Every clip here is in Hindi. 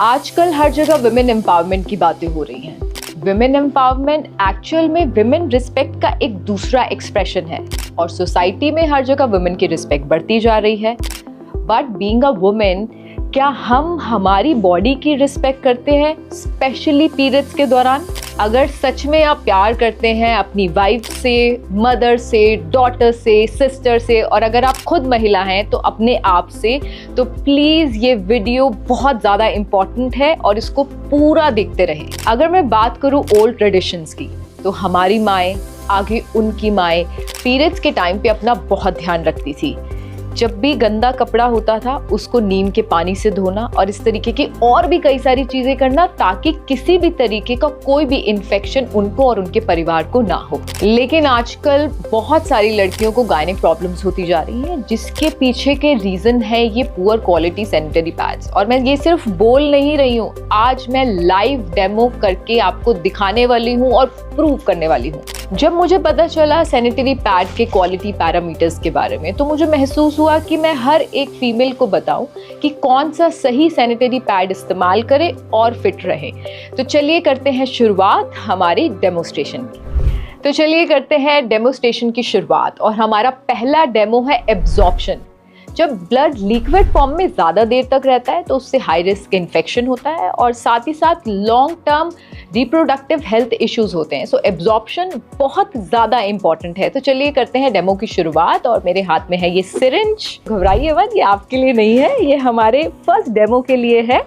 आजकल हर जगह विमेन एम्पावरमेंट की बातें हो रही हैं। विमेन एम्पावरमेंट एक्चुअल में विमेन रिस्पेक्ट का एक दूसरा एक्सप्रेशन है और सोसाइटी में हर जगह विमेन की रिस्पेक्ट बढ़ती जा रही है। बट बीइंग अ वुमेन, क्या हम हमारी बॉडी की रिस्पेक्ट करते हैं, स्पेशली पीरियड्स के दौरान? अगर सच में आप प्यार करते हैं अपनी वाइफ से, मदर से, डॉटर से, सिस्टर से, और अगर आप खुद महिला हैं तो अपने आप से, तो प्लीज़ ये वीडियो बहुत ज़्यादा इम्पॉर्टेंट है और इसको पूरा देखते रहें। अगर मैं बात करूँ ओल्ड ट्रेडिशंस की, तो हमारी माएँ, आगे उनकी माएँ पीरियड्स के टाइम पे अपना बहुत ध्यान रखती थी। जब भी गंदा कपड़ा होता था उसको नीम के पानी से धोना और इस तरीके की और भी कई सारी चीजें करना, ताकि किसी भी तरीके का कोई भी इन्फेक्शन उनको और उनके परिवार को ना हो। लेकिन आजकल बहुत सारी लड़कियों को गायनिक प्रॉब्लम्स होती जा रही हैं, जिसके पीछे के रीजन है ये पुअर क्वालिटी सैनिटरी पैड्स। और मैं ये सिर्फ बोल नहीं रही हूँ, आज मैं लाइव डेमो करके आपको दिखाने वाली हूँ और प्रूव करने वाली हूँ। जब मुझे पता चला सैनिटरी पैड के क्वालिटी पैरामीटर्स के बारे में, तो मुझे महसूस हुआ कि मैं हर एक फीमेल को बताऊं कि कौन सा सही सैनिटरी पैड इस्तेमाल करे और फिट रहे। तो चलिए करते हैं शुरुआत हमारी डेमोस्ट्रेशन की शुरुआत। और हमारा पहला डेमो है एब्जॉर्प्शन। जब ब्लड लिक्विड फॉर्म में ज़्यादा देर तक रहता है तो उससे हाई रिस्क इन्फेक्शन होता है और साथ ही साथ long term reproductive health issues होते हैं। सो एब्जॉर्प्शन बहुत ज़्यादा इंपॉर्टेंट है। तो चलिए करते हैं डेमो की शुरुआत। और मेरे हाथ में है ये सिरिंज। घबराइए मत, ये आपके लिए नहीं है, ये हमारे फर्स्ट डेमो के लिए है।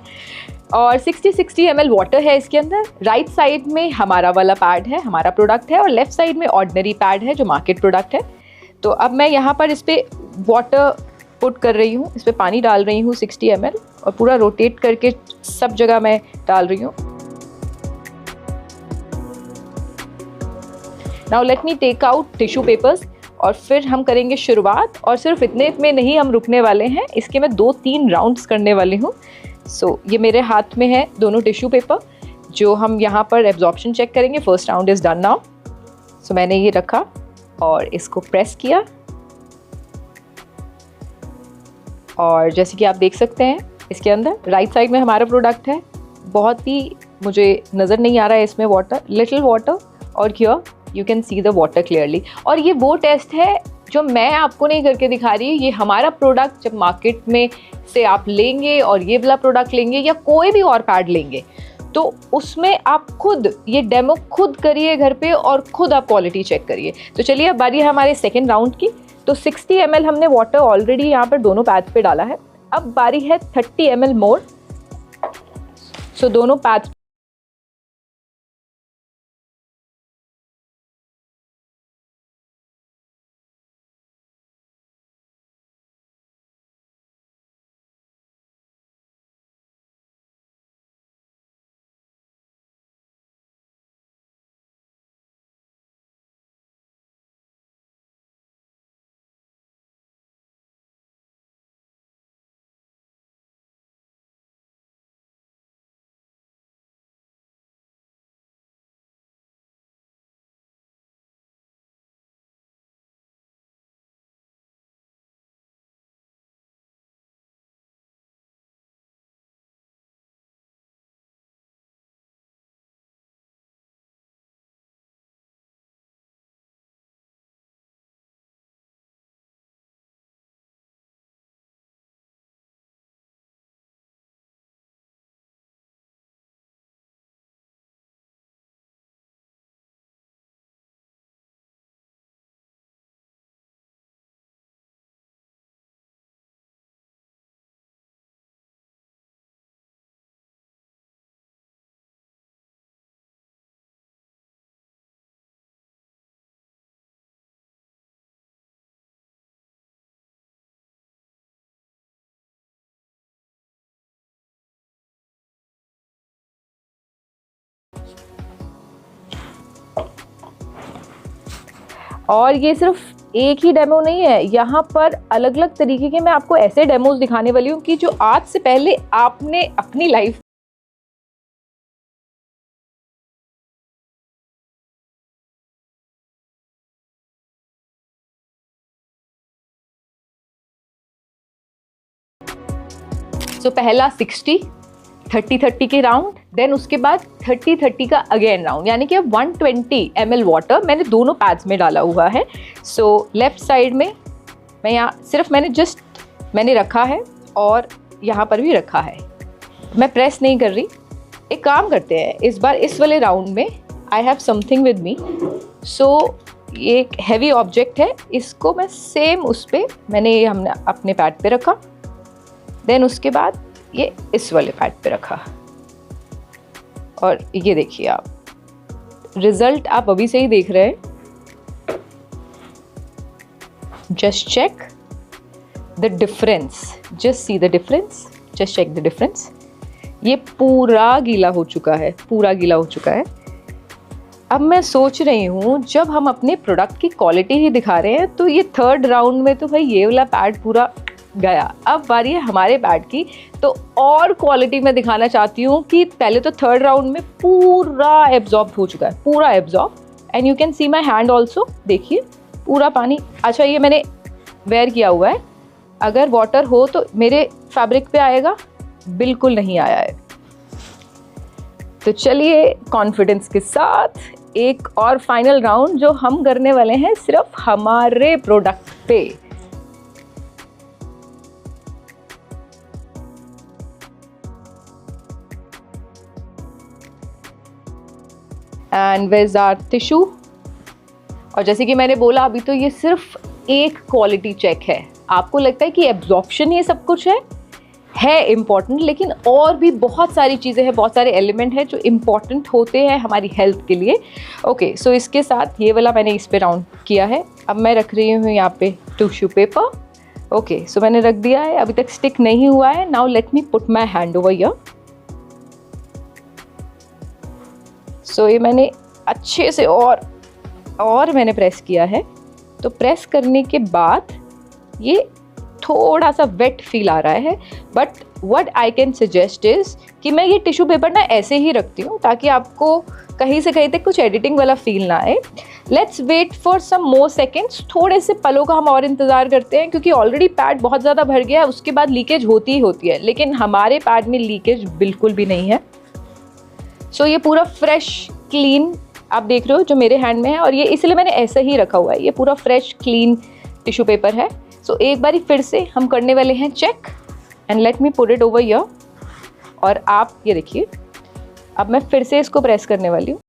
और 60 ml वाटर है इसके अंदर। राइट साइड में हमारा वाला पैड है, हमारा प्रोडक्ट है, और लेफ्ट साइड में ऑर्डिनरी पैड है जो मार्केट प्रोडक्ट है। तो अब मैं यहाँ पर इस पर वाटर पुट कर रही हूँ, इस पे पानी डाल रही हूँ 60 ml, और पूरा रोटेट करके सब जगह मैं डाल रही हूँ। Now let me take out tissue papers और फिर हम करेंगे शुरुआत। और सिर्फ इतने में नहीं हम रुकने वाले हैं, इसके मैं 2-3 राउंड्स करने वाली हूँ। सो ये मेरे हाथ में है दोनों टिश्यू पेपर, जो हम यहाँ पर एब्जॉर्प्शन चेक करेंगे। First round is done now. So मैंने ये रखा और इसको प्रेस किया, और जैसे कि आप देख सकते हैं इसके अंदर राइट साइड में हमारा प्रोडक्ट है। बहुत ही मुझे नज़र नहीं आ रहा है इसमें वाटर, लिटिल वाटर, और here you can see the water clearly. और ये वो टेस्ट है जो मैं आपको नहीं करके दिखा रही, ये हमारा प्रोडक्ट जब मार्केट में से आप लेंगे और ये वाला प्रोडक्ट लेंगे या कोई भी और पैड लेंगे, तो उसमें आप खुद ये डेमो खुद करिए घर पे और खुद आप क्वालिटी चेक करिए। तो चलिए अब बारी है हमारे सेकेंड राउंड की। तो 60 ml हमने वाटर ऑलरेडी यहाँ पर दोनों पैड्स पे डाला है। अब बारी है 30 ml मोर। सो दोनों पैड्स और ये सिर्फ एक ही डेमो नहीं है, यहाँ पर अलग अलग तरीके के मैं आपको ऐसे डेमोज दिखाने वाली हूँ कि जो आज से पहले आपने अपनी लाइफ पहला 60, 30-30 के राउंड, देन उसके बाद 30-30 का अगेन राउंड, यानी कि 120 ml वाटर मैंने दोनों पैड्स में डाला हुआ है। सो लेफ्ट साइड में मैं यहाँ सिर्फ मैंने रखा है और यहाँ पर भी रखा है, मैं प्रेस नहीं कर रही। एक काम करते हैं, इस बार इस वाले राउंड में I have something with me. So ये एक हैवी ऑब्जेक्ट है, इसको मैं सेम उस पर हमने अपने पैड पे रखा, देन उसके बाद ये इस वाले पैड पे रखा, और ये देखिए आप रिजल्ट आप अभी से ही देख रहे हैं। Just check the difference, just see the difference, just check the difference. ये पूरा गीला हो चुका है, पूरा गीला हो चुका है। अब मैं सोच रही हूँ जब हम अपने प्रोडक्ट की क्वालिटी ही दिखा रहे हैं तो ये थर्ड राउंड में तो भाई ये वाला पैड पूरा गया, अब बारी है हमारे पैड की। तो और क्वालिटी में दिखाना चाहती हूँ कि पहले तो थर्ड राउंड में पूरा एब्जॉर्ब हो चुका है, पूरा absorb, and you can see my hand also, देखिए पूरा पानी। अच्छा, ये मैंने वेयर किया हुआ है, अगर वाटर हो तो मेरे फैब्रिक पे आएगा, बिल्कुल नहीं आया है। तो चलिए कॉन्फिडेंस के साथ एक और फाइनल राउंड जो हम करने वाले हैं सिर्फ हमारे प्रोडक्ट पे। And where is our tissue. और जैसे कि मैंने बोला अभी तो ये सिर्फ एक क्वालिटी चेक है। आपको लगता है कि एब्जॉर्प्शन ये सब कुछ है इम्पॉर्टेंट, लेकिन और भी बहुत सारी चीज़ें हैं, बहुत सारे एलिमेंट हैं जो इम्पॉर्टेंट होते हैं हमारी हेल्थ के लिए। ओके, सो इसके साथ ये वाला मैंने इस पे राउंड किया है। अब मैं रख रही हूँ यहाँ पे टिश्यू पेपर। ओके, सो मैंने रख दिया है, अभी तक स्टिक नहीं हुआ है। Now let me put my hand over here. So ये मैंने अच्छे से और मैंने प्रेस किया है। तो प्रेस करने के बाद ये थोड़ा सा वेट फील आ रहा है, but what I can suggest is कि मैं ये टिश्यू पेपर ना ऐसे ही रखती हूँ ताकि आपको कहीं से कहीं तक कुछ एडिटिंग वाला फील ना आए। Let's wait for some more seconds, थोड़े से पलों का हम और इंतज़ार करते हैं, क्योंकि ऑलरेडी पैड बहुत ज़्यादा भर गया है, उसके बाद लीकेज होती ही होती है, लेकिन हमारे पैड में लीकेज बिल्कुल भी नहीं है। सो ये पूरा फ्रेश क्लीन आप देख रहे हो जो मेरे हैंड में है, और ये इसलिए मैंने ऐसे ही रखा हुआ है, ये पूरा फ्रेश क्लीन टिश्यू पेपर है। सो एक बारी फिर से हम करने वाले हैं check, and let me put it over here. और आप ये देखिए, अब मैं फिर से इसको प्रेस करने वाली हूँ।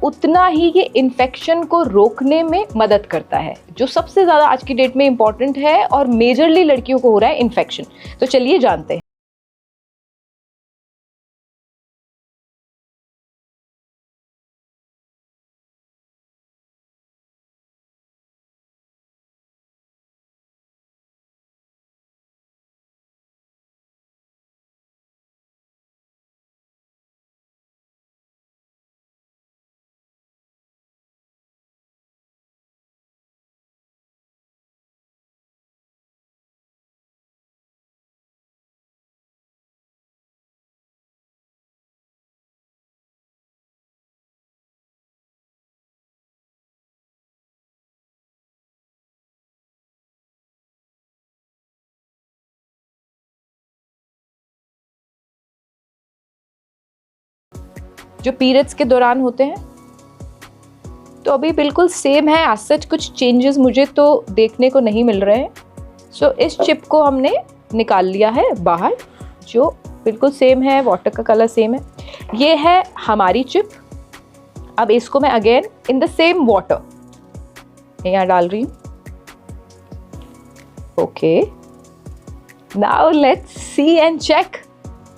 उतना ही ये इन्फेक्शन को रोकने में मदद करता है, जो सबसे ज़्यादा आज की डेट में इम्पॉर्टेंट है और मेजरली लड़कियों को हो रहा है इन्फेक्शन। तो चलिए जानते हैं। जो पीरियड्स के दौरान होते हैं तो अभी बिल्कुल सेम है, आज सच कुछ चेंजेस मुझे तो देखने को नहीं मिल रहे हैं। सो इस चिप को हमने निकाल लिया है बाहर, जो बिल्कुल सेम है, वाटर का कलर सेम है। ये है हमारी चिप। अब इसको मैं again in the same water यहाँ डाल रही हूँ। Okay, now let's see and check.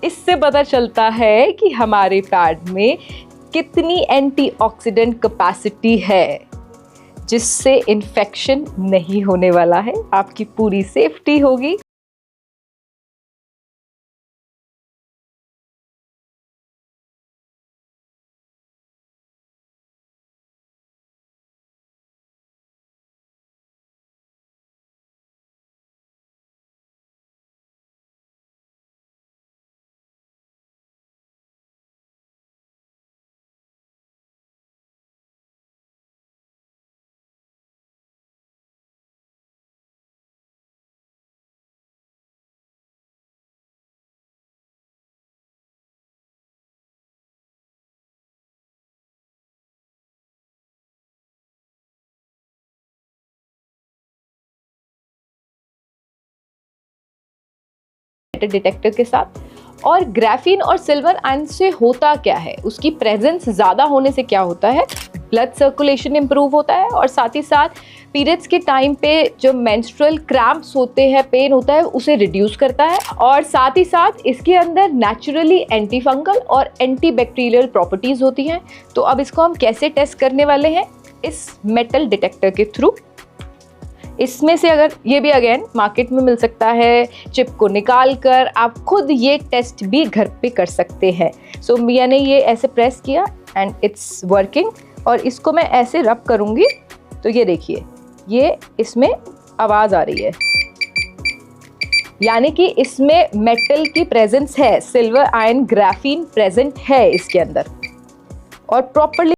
इससे पता चलता है कि हमारे पैड में कितनी एंटीऑक्सीडेंट कैपेसिटी है, जिससे इन्फेक्शन नहीं होने वाला है, आपकी पूरी सेफ्टी होगी। डिटेक्टर के साथ। और ग्राफीन और सिल्वर आयन से होता क्या है, उसकी प्रेजेंस ज़्यादा होने से क्या होता है, ब्लड सर्कुलेशन इंप्रूव होता है और साथ ही साथ पीरियड्स के टाइम पे जो मेंस्ट्रुअल क्रैम्प्स होते हैं, पेन होता है, उसे रिड्यूस करता है। और साथ ही साथ इसके अंदर नेचुरली एंटी फंगल और एंटी बैक्टीरियल प्रॉपर्टीज़ होती हैं। तो अब इसको हम कैसे टेस्ट करने वाले हैं, इस मेटल डिटेक्टर के थ्रू। इसमें से अगर ये भी अगेन मार्केट में मिल सकता है, चिप को निकाल कर आप खुद ये टेस्ट भी घर पे कर सकते हैं। सो मैंने ये ऐसे प्रेस किया एंड इट्स वर्किंग, और इसको मैं ऐसे रब करूँगी तो ये देखिए, ये इसमें आवाज़ आ रही है, यानी कि इसमें मेटल की प्रेजेंस है, सिल्वर आयन ग्राफीन प्रेजेंट है इसके अंदर और प्रॉपरली।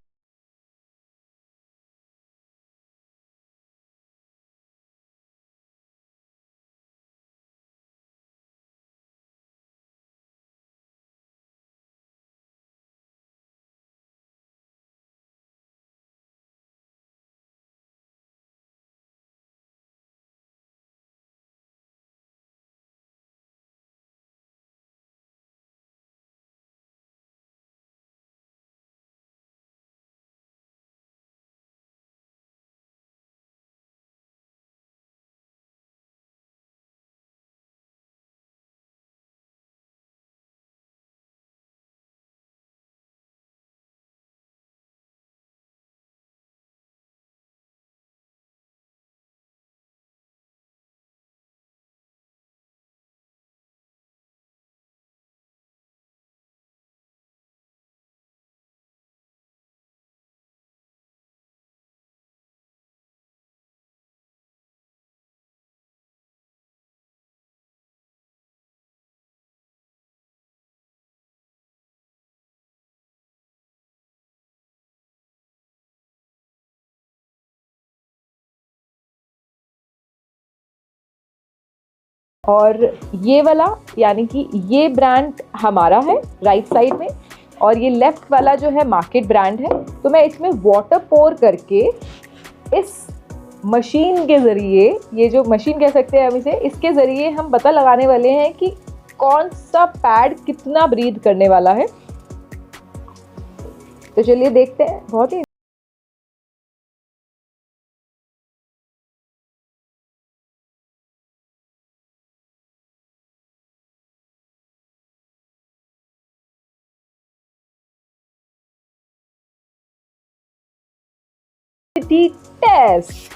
और ये वाला यानी कि ये ब्रांड हमारा है राइट साइड में, और ये लेफ्ट वाला जो है मार्केट ब्रांड है। तो मैं इसमें वाटर पोर करके इस मशीन के ज़रिए, ये जो मशीन कह सकते हैं हम इसे, इसके ज़रिए हम पता लगाने वाले हैं कि कौन सा पैड कितना ब्रीथ करने वाला है। तो चलिए देखते हैं। बहुत ही टेस्ट।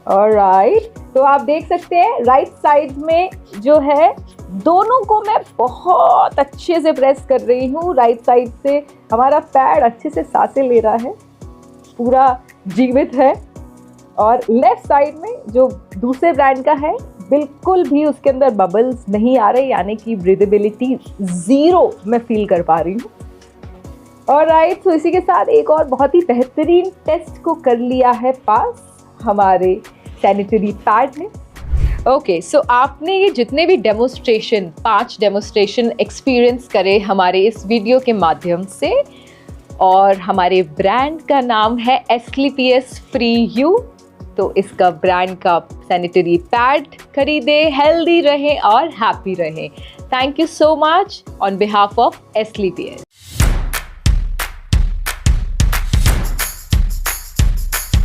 ऑलराइट, तो आप देख सकते हैं राइट साइड में जो है, दोनों को मैं बहुत अच्छे से प्रेस कर रही हूँ। राइट साइड से हमारा पैड अच्छे से सांसें ले रहा है, पूरा जीवित है। और लेफ्ट साइड में जो दूसरे ब्रांड का है, बिल्कुल भी उसके अंदर बबल्स नहीं आ रहे, यानी कि ब्रीदेबिलिटी 0 मैं फील कर पा रही हूँ। ऑलराइट, तो इसी के साथ एक और बहुत ही बेहतरीन टेस्ट को कर लिया है पास हमारे सैनिटरी पैड ने। ओके, सो आपने ये जितने भी डेमोस्ट्रेशन 5 डेमोस्ट्रेशन एक्सपीरियंस करे हमारे इस वीडियो के माध्यम से, और हमारे ब्रांड का नाम है एस्क्लेपियस फ्री यू। तो इसका ब्रांड का सैनिटरी पैड खरीदे, हेल्दी रहें और हैप्पी रहें। Thank you so much on behalf of Asclepius.